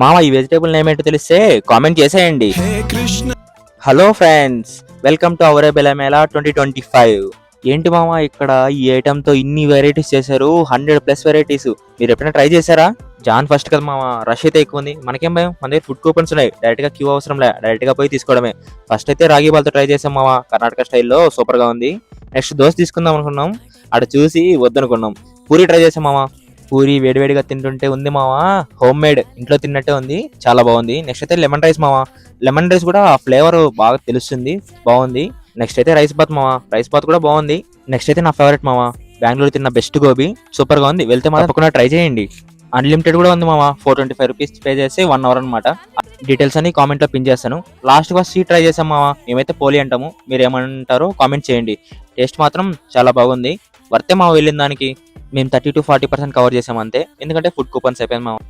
మామ ఈ vegetable name ఏంటో తెలిస్తే కామెంట్ చేసేయండి. Hello friends, welcome to Avare Belamela 2025. ఏంటి మామ ఇక్కడ ఈ ఐటమ్ తో ఇన్ని వెరైటీస్ చేశారు, 100+ వెరైటీస్. మీరు ఎప్పుడైనా ట్రై చేశారా? జాన్ ఫస్ట్ కదా మామ, రష్ అయితే ఎక్కువ ఉంది. మనకేం భయం, మన దగ్గర ఫుడ్ కూపన్స్ ఉన్నాయి. డైరెక్ట్ గా క్యూ అవసరం లే, డైరెక్ట్ గా పోయి తీసుకోవడమే. ఫస్ట్ అయితే రాగి బాల్తో ట్రై చేసాం మామ, కర్ణాటక స్టైల్లో సూపర్ గా ఉంది. నెక్స్ట్ దోశ తీసుకుందాం అనుకున్నాం, అక్కడ చూసి వద్దనుకున్నాం. పూరి ట్రై చేసాం మామ, పూరి వేడివేడిగా తింటుంటే ఉంది మావా, హోమ్ మేడ్, ఇంట్లో తిన్నట్టే ఉంది, చాలా బాగుంది. నెక్స్ట్ అయితే లెమన్ రైస్ మావా, లెమన్ రైస్ కూడా ఆ ఫ్లేవర్ బాగా తెలుస్తుంది, బాగుంది. నెక్స్ట్ అయితే రైస్ బాత్ మావా, రైస్ బాత్ కూడా బాగుంది. నెక్స్ట్ అయితే నా ఫేవరెట్ మావా, బెంగళూరు తిన్న బెస్ట్ గోబీ, సూపర్ గా ఉంది. వెళ్తే మాత్రం తప్పకుండా ట్రై చేయండి. అన్లిమిటెడ్ కూడా ఉంది మావా, 425 రూపీస్ పే చేసి 1 అవర్ అనమాట. డీటెయిల్స్ అని కామెంట్ లో పిన్ చేస్తాను. లాస్ట్ గా స్వీట్ ట్రై చేసాం మావా, మేమైతే పోలి అంటాము, మీరు ఏమంటారో కామెంట్ చేయండి. టేస్ట్ మాత్రం చాలా బాగుంది, వర్తే మావా వెళ్ళిన దానికి. మేము 30 to 40% కవర్ చేసాం అంతే, ఎందుకంటే ఫుడ్ కూపన్స్ అయిపోయింది మావా.